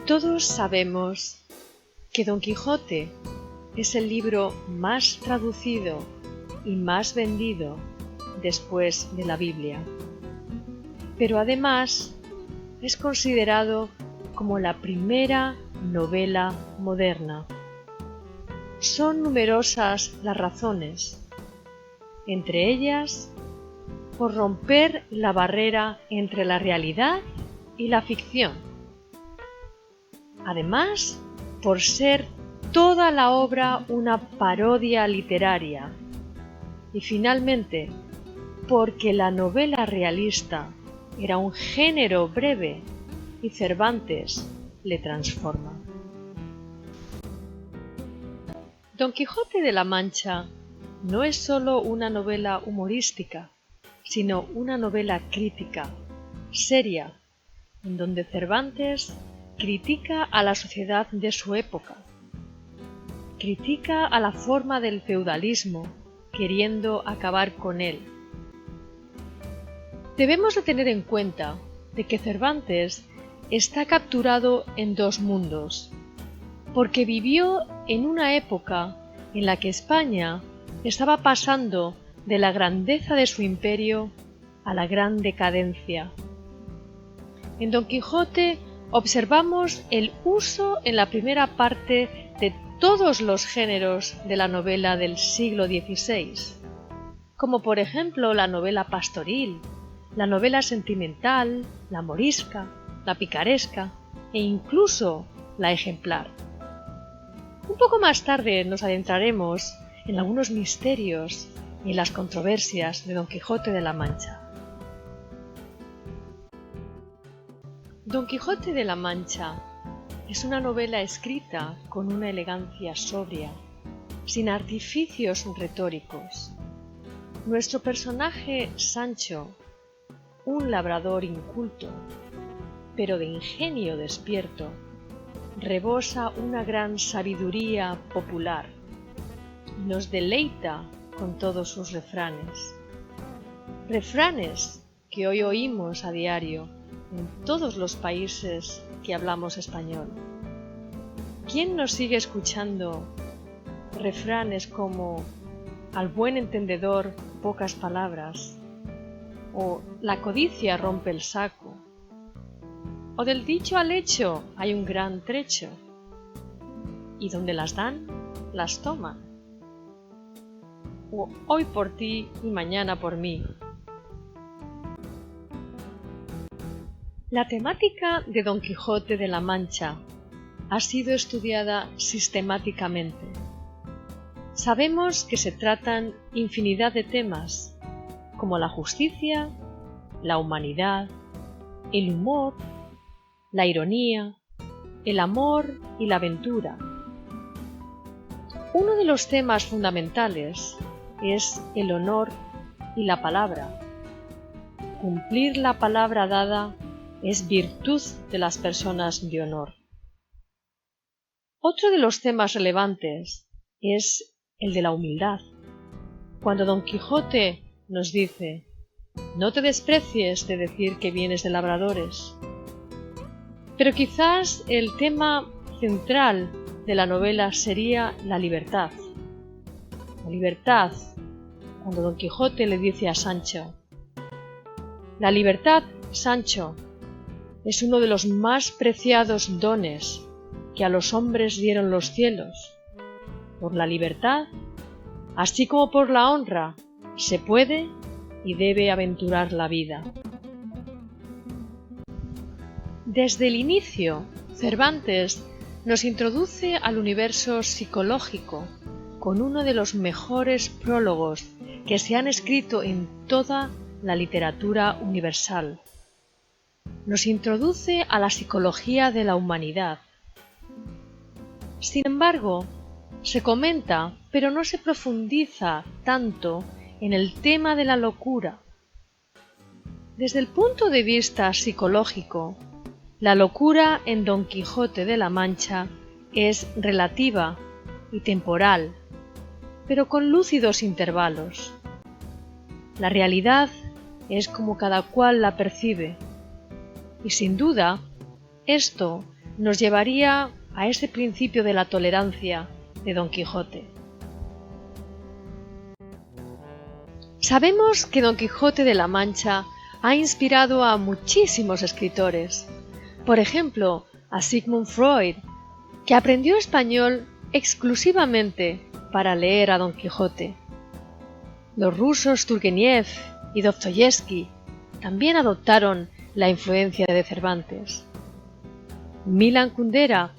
Todos sabemos que Don Quijote es el libro más traducido y más vendido después de la Biblia, pero además es considerado como la primera novela moderna. Son numerosas las razones, entre ellas por romper la barrera entre la realidad y la ficción. Además, por ser toda la obra una parodia literaria. Y finalmente, porque la novela realista era un género breve y Cervantes le transforma. Don Quijote de la Mancha no es solo una novela humorística, sino una novela crítica, seria, en donde Cervantes critica a la sociedad de su época, critica a la forma del feudalismo, queriendo acabar con él. Debemos de tener en cuenta de que Cervantes está capturado en dos mundos, porque vivió en una época en la que España estaba pasando de la grandeza de su imperio a la gran decadencia. En Don Quijote observamos el uso en la primera parte de todos los géneros de la novela del siglo XVI, como por ejemplo la novela pastoril, la novela sentimental, la morisca, la picaresca e incluso la ejemplar. Un poco más tarde nos adentraremos en algunos misterios y en las controversias de Don Quijote de la Mancha. Don Quijote de la Mancha es una novela escrita con una elegancia sobria, sin artificios retóricos. Nuestro personaje Sancho, un labrador inculto, pero de ingenio despierto, rebosa una gran sabiduría popular y nos deleita con todos sus refranes. Refranes que hoy oímos a diario en todos los países que hablamos español. ¿Quién nos sigue escuchando refranes como al buen entendedor pocas palabras, o la codicia rompe el saco, o del dicho al hecho hay un gran trecho, y donde las dan, las toman, o hoy por ti y mañana por mí? La temática de Don Quijote de la Mancha ha sido estudiada sistemáticamente. Sabemos que se tratan infinidad de temas, como la justicia, la humanidad, el humor, la ironía, el amor y la aventura. Uno de los temas fundamentales es el honor y la palabra. Cumplir la palabra dada es virtud de las personas de honor. Otro de los temas relevantes es el de la humildad. Cuando Don Quijote nos dice: no te desprecies de decir que vienes de labradores. Pero quizás el tema central de la novela sería la libertad. La libertad, cuando Don Quijote le dice a Sancho: la libertad, Sancho, es uno de los más preciados dones que a los hombres dieron los cielos. Por la libertad, así como por la honra, se puede y debe aventurar la vida. Desde el inicio, Cervantes nos introduce al universo psicológico con uno de los mejores prólogos que se han escrito en toda la literatura universal. Nos introduce a la psicología de la humanidad. Sin embargo, se comenta, pero no se profundiza tanto en el tema de la locura. Desde el punto de vista psicológico, la locura en Don Quijote de la Mancha es relativa y temporal, pero con lúcidos intervalos. La realidad es como cada cual la percibe, y sin duda, esto nos llevaría a ese principio de la tolerancia de Don Quijote. Sabemos que Don Quijote de la Mancha ha inspirado a muchísimos escritores. Por ejemplo, a Sigmund Freud, que aprendió español exclusivamente para leer a Don Quijote. Los rusos Turgeniev y Dostoyevsky también adoptaron la influencia de Cervantes. Milan Kundera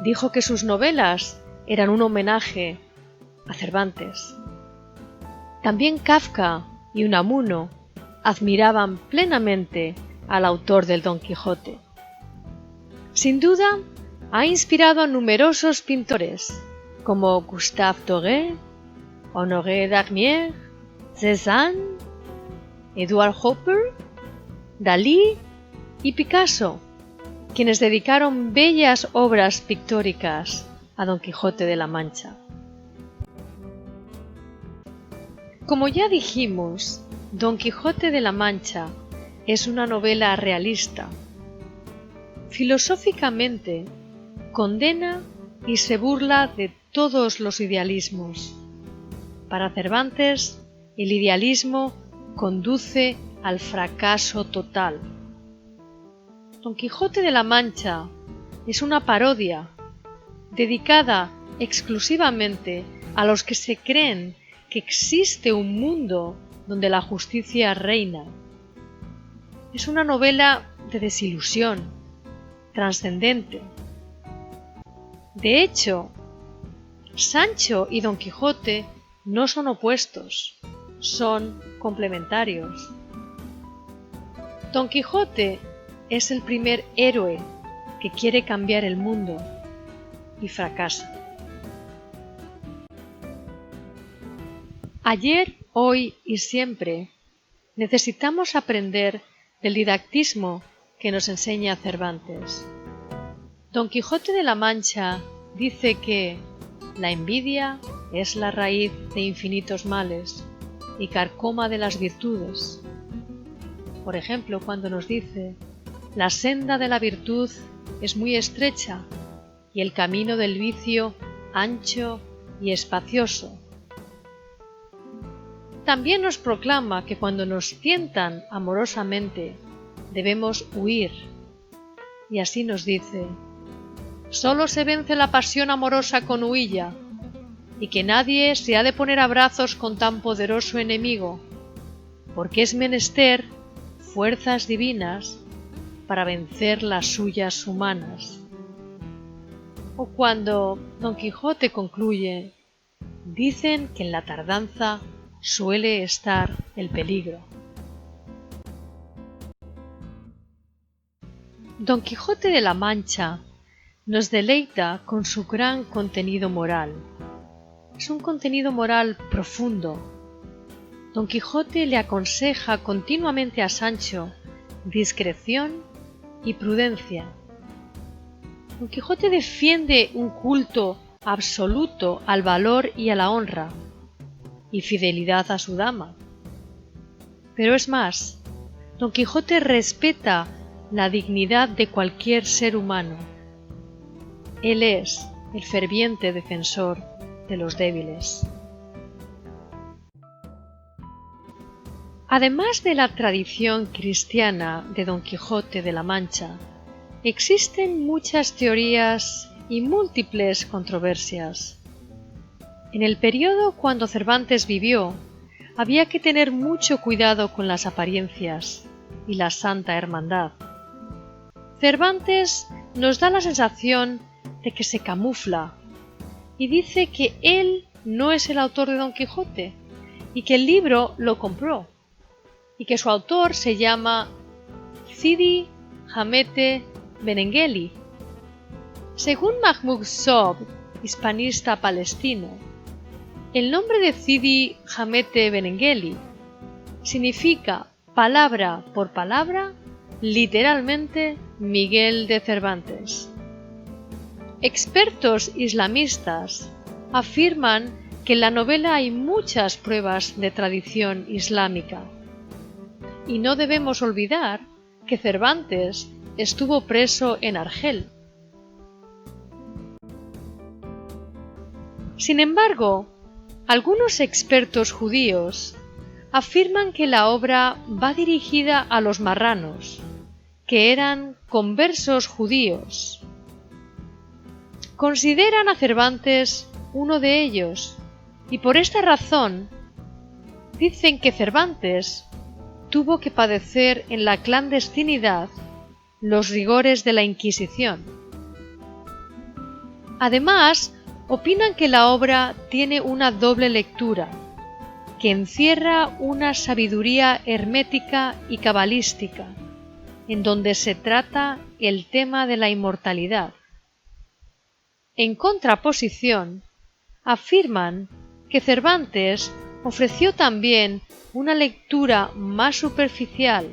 dijo que sus novelas eran un homenaje a Cervantes. También Kafka y Unamuno admiraban plenamente al autor del Don Quijote. Sin duda, ha inspirado a numerosos pintores como Gustave Doré, Honoré d'Armières, Cézanne, Edward Hopper, Dalí y Picasso, quienes dedicaron bellas obras pictóricas a Don Quijote de la Mancha. Como ya dijimos, Don Quijote de la Mancha es una novela realista. Filosóficamente, condena y se burla de todos los idealismos. Para Cervantes, el idealismo conduce al fracaso total. Don Quijote de la Mancha es una parodia dedicada exclusivamente a los que se creen que existe un mundo donde la justicia reina. Es una novela de desilusión, trascendente. De hecho, Sancho y Don Quijote no son opuestos, son complementarios. Don Quijote es el primer héroe que quiere cambiar el mundo y fracasa. Ayer, hoy y siempre necesitamos aprender del didactismo que nos enseña Cervantes. Don Quijote de la Mancha dice que la envidia es la raíz de infinitos males y carcoma de las virtudes. Por ejemplo, cuando nos dice: la senda de la virtud es muy estrecha y el camino del vicio ancho y espacioso. También nos proclama que cuando nos tientan amorosamente debemos huir. Y así nos dice: solo se vence la pasión amorosa con huilla, y que nadie se ha de poner a brazos con tan poderoso enemigo, porque es menester fuerzas divinas para vencer las suyas humanas. O cuando Don Quijote concluye: dicen que en la tardanza suele estar el peligro. Don Quijote de la Mancha nos deleita con su gran contenido moral. Es un contenido moral profundo. Don Quijote le aconseja continuamente a Sancho discreción y prudencia. Don Quijote defiende un culto absoluto al valor y a la honra, y fidelidad a su dama. Pero es más, Don Quijote respeta la dignidad de cualquier ser humano. Él es el ferviente defensor de los débiles. Además de la tradición cristiana de Don Quijote de la Mancha, existen muchas teorías y múltiples controversias. En el periodo cuando Cervantes vivió, había que tener mucho cuidado con las apariencias y la santa hermandad. Cervantes nos da la sensación de que se camufla y dice que él no es el autor de Don Quijote y que el libro lo compró y que su autor se llama Cidi Hamete Benengeli. Según Mahmud Sob, hispanista palestino, el nombre de Cidi Hamete Benengeli significa palabra por palabra, literalmente, Miguel de Cervantes. Expertos islamistas afirman que en la novela hay muchas pruebas de tradición islámica. Y no debemos olvidar que Cervantes estuvo preso en Argel, Sin embargo, algunos expertos judíos afirman que la obra va dirigida a los marranos, que eran conversos judíos. Consideran a Cervantes uno de ellos, y por esta razón dicen que Cervantes tuvo que padecer en la clandestinidad los rigores de la Inquisición. Además, opinan que la obra tiene una doble lectura, que encierra una sabiduría hermética y cabalística, en donde se trata el tema de la inmortalidad. En contraposición, afirman que Cervantes ofreció también una lectura más superficial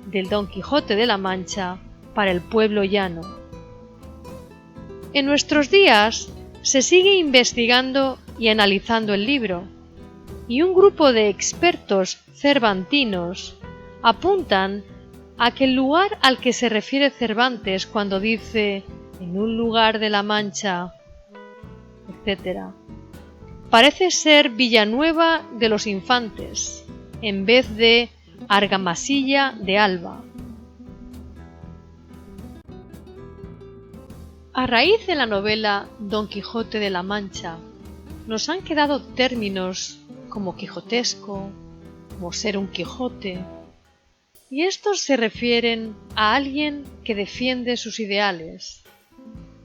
del Don Quijote de la Mancha para el pueblo llano. En nuestros días se sigue investigando y analizando el libro, y un grupo de expertos cervantinos apuntan a que el lugar al que se refiere Cervantes cuando dice «en un lugar de la Mancha», etc., parece ser Villanueva de los Infantes, en vez de Argamasilla de Alba. A raíz de la novela Don Quijote de la Mancha, nos han quedado términos como quijotesco, como ser un Quijote, y estos se refieren a alguien que defiende sus ideales,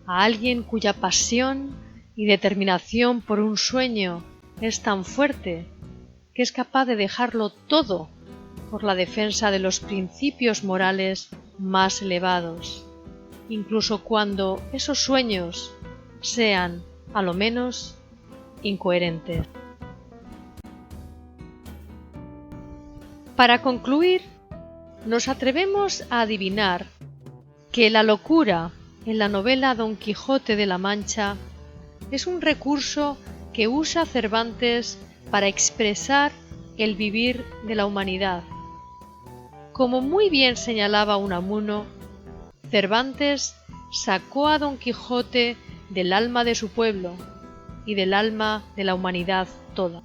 a alguien cuya pasión y determinación por un sueño es tan fuerte que es capaz de dejarlo todo por la defensa de los principios morales más elevados, incluso cuando esos sueños sean, a lo menos, incoherentes. Para concluir, nos atrevemos a adivinar que la locura en la novela Don Quijote de la Mancha es un recurso que usa Cervantes para expresar el vivir de la humanidad. Como muy bien señalaba Unamuno, Cervantes sacó a Don Quijote del alma de su pueblo y del alma de la humanidad toda.